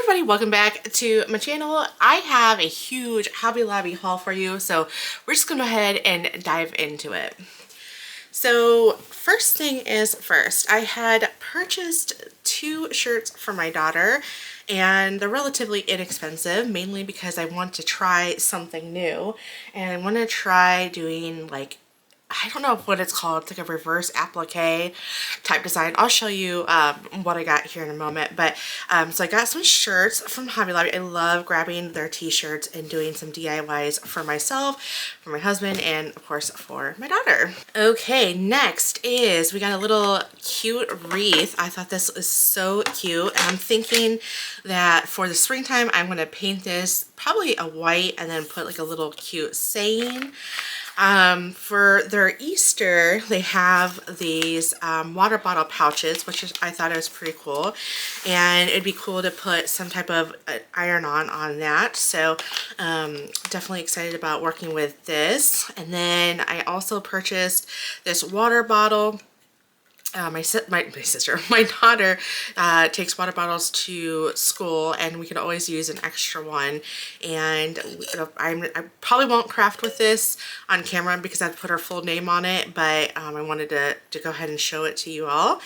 everybody, welcome back to my channel. I have a huge Hobby Lobby haul for you, so we're just gonna go ahead and dive into it. So first thing is first, I had purchased 2 shirts for my daughter, and they're relatively inexpensive, mainly because I want to try something new, and I want to try doing like, I don't know what it's called. It's like a reverse applique type design. I'll show you what I got here in a moment. But so I got some shirts from Hobby Lobby. I love grabbing their t-shirts and doing some DIYs for myself, for my husband, and of course for my daughter. Okay, next is we got a little cute wreath. I thought this was so cute. And I'm thinking that for the springtime, I'm going to paint this probably a white and then put like a little cute saying. For their Easter, they have these water bottle pouches, which I thought it was pretty cool, and it'd be cool to put some type of iron-on that. So definitely excited about working with this. And then I also purchased this water bottle. My daughter takes water bottles to school, and we could always use an extra one. And I probably won't craft with this on camera because I have to put her full name on it, but I wanted to go ahead and show it to you all.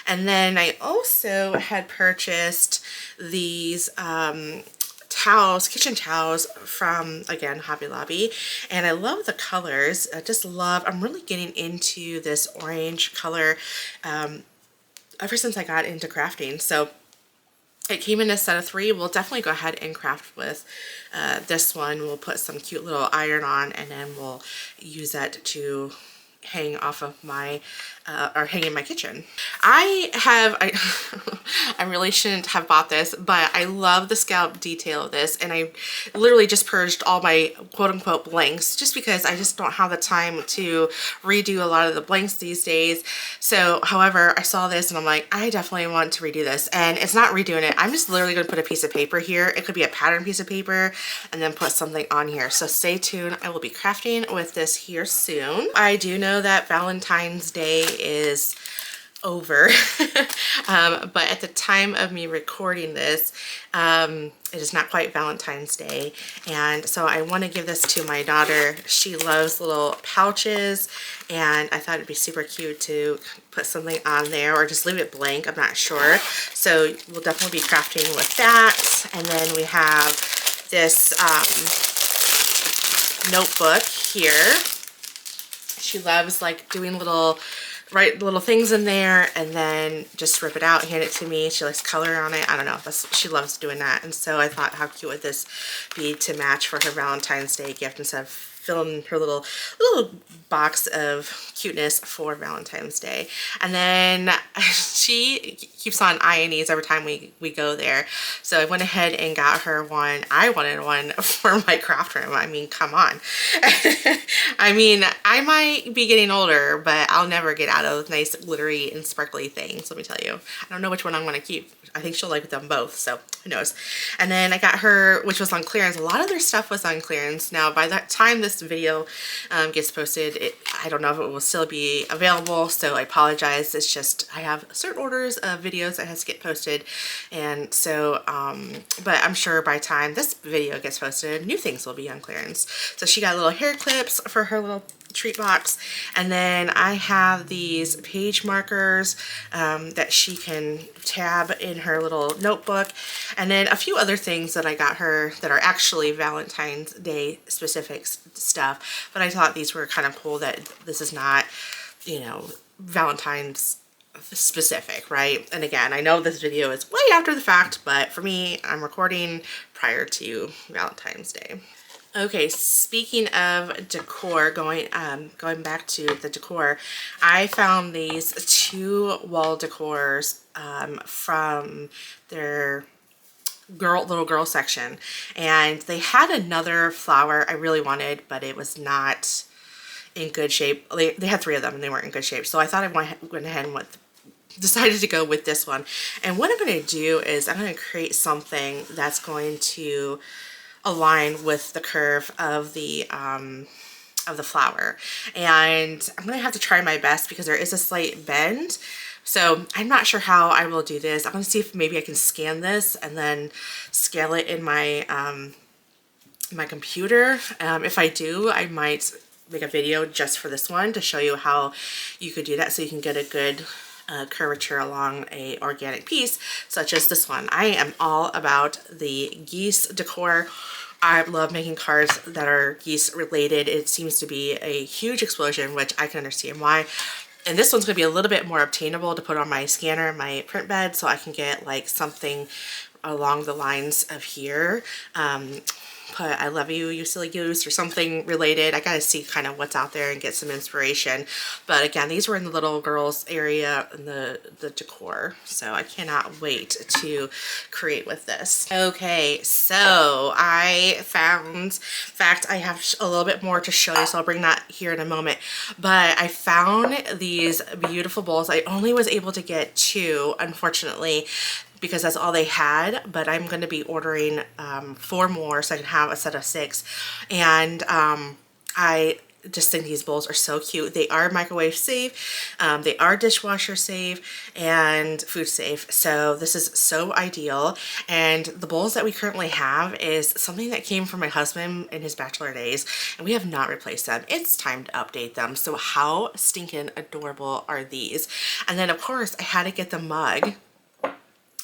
And then I also had purchased these towels, kitchen towels from, again, Hobby Lobby, and I love the colors. I'm really getting into this orange color ever since I got into crafting. So it came in a set of 3. We'll definitely go ahead and craft with this one. We'll put some cute little iron on, and then we'll use that to hang off of my or hang in my kitchen. I really shouldn't have bought this, but I love the scallop detail of this, and I literally just purged all my quote-unquote blanks just because I just don't have the time to redo a lot of the blanks these days. So however, I saw this and I'm like, I definitely want to redo this, and it's not redoing it. I'm just literally gonna put a piece of paper here. It could be a pattern piece of paper, and then put something on here. So stay tuned. I will be crafting with this here soon. I do know that Valentine's Day is over but at the time of me recording this, it is not quite Valentine's Day, and so I want to give this to my daughter. She loves little pouches, and I thought it'd be super cute to put something on there or just leave it blank. I'm not sure, so we'll definitely be crafting with that. And then we have this notebook here. She loves like doing write little things in there and then just rip it out, hand it to me. She likes color on it. I don't know, she loves doing that. And so I thought, how cute would this be to match for her Valentine's Day gift instead of filling her little box of cuteness for Valentine's Day. And then she keeps on eyeing these every time we go there. So I went ahead and got her one. I wanted one for my craft room. I mean, come on. I mean, I might be getting older, but I'll never get out of nice glittery and sparkly things, let me tell you. I don't know which one I'm going to keep. I think she'll like them both, so who knows. And then I got her, which was on clearance. A lot of their stuff was on clearance. Now, by that time this video gets posted, I don't know if it will still be available, so I apologize. It's just I have certain orders of videos that has to get posted, and so but I'm sure by the time this video gets posted, new things will be on clearance. So she got little hair clips for her little treat box, and then I have these page markers that she can tab in her little notebook, and then a few other things that I got her that are actually Valentine's Day specific stuff, but I thought these were kind of cool that this is not, you know, Valentine's specific, right? And again, I know this video is way after the fact, but for me, I'm recording prior to Valentine's Day. Okay, speaking of decor, going back to the decor, I found these 2 wall decors from their little girl section, and they had another flower I really wanted, but it was not in good shape. They had 3 of them and they weren't in good shape, so I thought I went ahead and decided to go with this one. And what I'm going to do is I'm going to create something that's going to align with the curve of the of the flower. And I'm gonna have to try my best because there is a slight bend. So I'm not sure how I will do this. I'm gonna see if maybe I can scan this and then scale it in my my computer. If I do, I might make a video just for this one to show you how you could do that so you can get a good curvature along a organic piece such as this one. I am all about the geese decor. I love making cards that are geese related. It seems to be a huge explosion, which I can understand why. And this one's going to be a little bit more obtainable to put on my scanner, my print bed, so I can get like something along the lines of here. Put I love you, you silly goose, or something related. I gotta see kind of what's out there and get some inspiration. But again, these were in the little girls area in the decor. So I cannot wait to create with this. Okay, so I found, in fact, I have a little bit more to show you, so I'll bring that here in a moment. But I found these beautiful bowls. I only was able to get 2, unfortunately, because that's all they had, but I'm going to be ordering 4 more so I can have a set of 6. And I just think these bowls are so cute. They are microwave safe, they are dishwasher safe, and food safe. So this is so ideal. And the bowls that we currently have is something that came from my husband in his bachelor days, and we have not replaced them. It's time to update them. So how stinking adorable are these? And then of course I had to get the mug.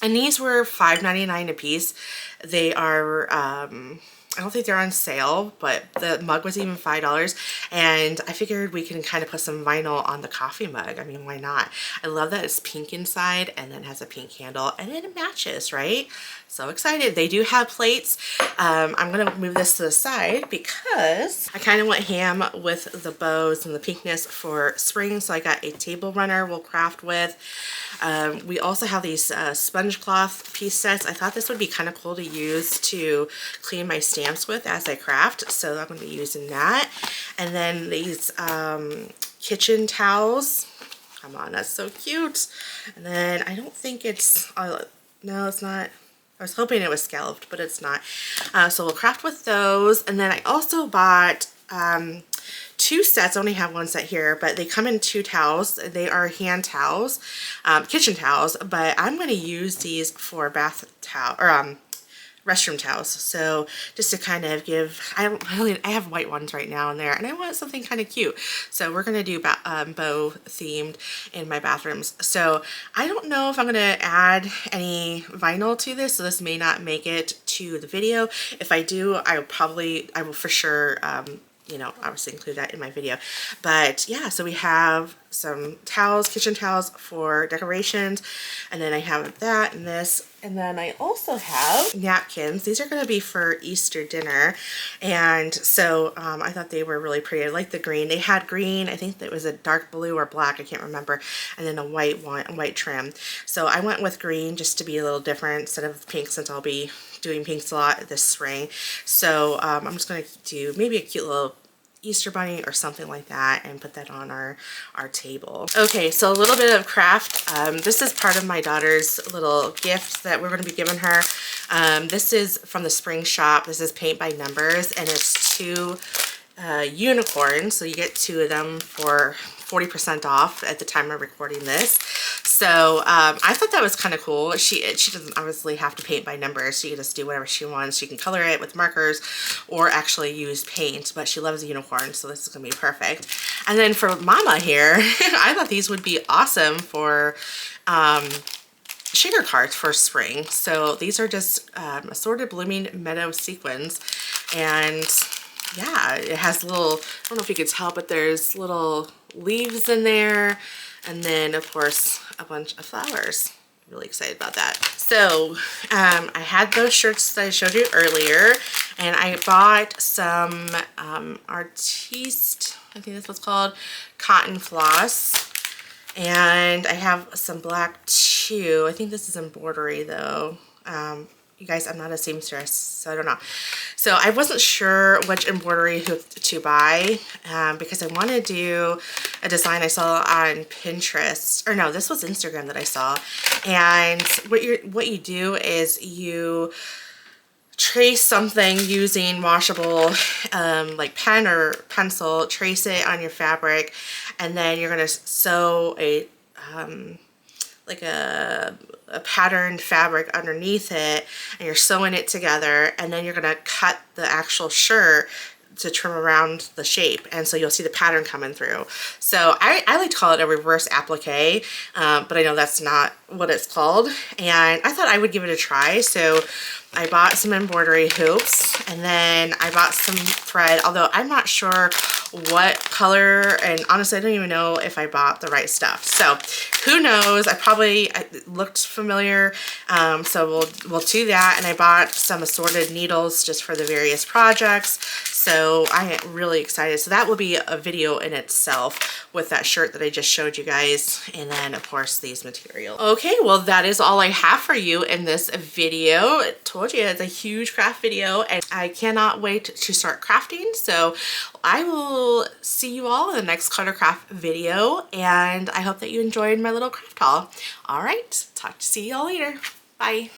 And these were $5.99 a piece. They are, I don't think they're on sale, but the mug was even $5. And I figured we can kind of put some vinyl on the coffee mug. I mean, why not? I love that it's pink inside and then has a pink handle and it matches, right? So excited. They do have plates. I'm going to move this to the side because I kind of went ham with the bows and the pinkness for spring. So I got a table runner we'll craft with. We also have these sponge cloth piece sets. I thought this would be kind of cool to use to clean my stamps with as I craft. So I'm going to be using that. And then these kitchen towels. Come on, that's so cute. And then I don't think it's, no, it's not. I was hoping it was scalloped, but it's not. So we'll craft with those. And then I also bought 2 sets. I only have 1 set here, but they come in 2 towels. They are hand towels, kitchen towels, but I'm going to use these for bath towel or restroom towels. So just to kind of give, I have white ones right now in there, and I want something kind of cute. So we're going to do bow themed in my bathrooms. So I don't know if I'm going to add any vinyl to this, so this may not make it to the video. If I do, I will for sure you know, obviously include that in my video. But yeah, so we have some towels, kitchen towels for decorations, and then I have that and this, and then I also have napkins. These are going to be for Easter dinner, and so I thought they were really pretty. I like the green. They had green, I think that was a dark blue or black, I can't remember, and then a white one, white trim. So I went with green just to be a little different instead of pink, since I'll be doing pinks a lot this spring. So I'm just going to do maybe a cute little Easter bunny or something like that and put that on our table. Okay, so a little bit of craft. This is part of my daughter's little gift that we're going to be giving her. This is from the spring shop. This is paint by numbers, and it's 2 unicorns, so you get 2 of them for 40% off at the time of recording this. So I thought that was kind of cool. She doesn't obviously have to paint by numbers. She can just do whatever she wants. She can color it with markers or actually use paint, but she loves unicorns, so this is gonna be perfect. And then for Mama here, I thought these would be awesome for sugar cards for spring. So these are just assorted blooming meadow sequins, and yeah, it has little, I don't know if you can tell, but there's little leaves in there, and then of course a bunch of flowers. Really excited about that. So I had those shirts that I showed you earlier, and I bought some Artiste, I think that's what's called, cotton floss, and I have some black too. I think this is embroidery though. You guys, I'm not a seamstress, so I don't know. So I wasn't sure which embroidery hook to buy because I want to do a design I saw on Pinterest, or no, this was Instagram that I saw. And what you do is you trace something using washable like pen or pencil, trace it on your fabric, and then you're gonna sew a like a patterned fabric underneath it, and you're sewing it together, and then you're gonna cut the actual shirt to trim around the shape, and so you'll see the pattern coming through. So I like to call it a reverse applique, but I know that's not what it's called, and I thought I would give it a try. So I bought some embroidery hoops, and then I bought some thread, although I'm not sure what color, and honestly I don't even know if I bought the right stuff, so who knows. It looked familiar, so we'll do that. And I bought some assorted needles just for the various projects, so I am really excited. So that will be a video in itself with that shirt that I just showed you guys, and then of course these materials. Okay, well that is all I have for you in this video. I told you it's a huge craft video, and I cannot wait to start crafting. So I will see you all in the next Clutter Craft video, and I hope that you enjoyed my little craft haul. All right, see y'all later. Bye.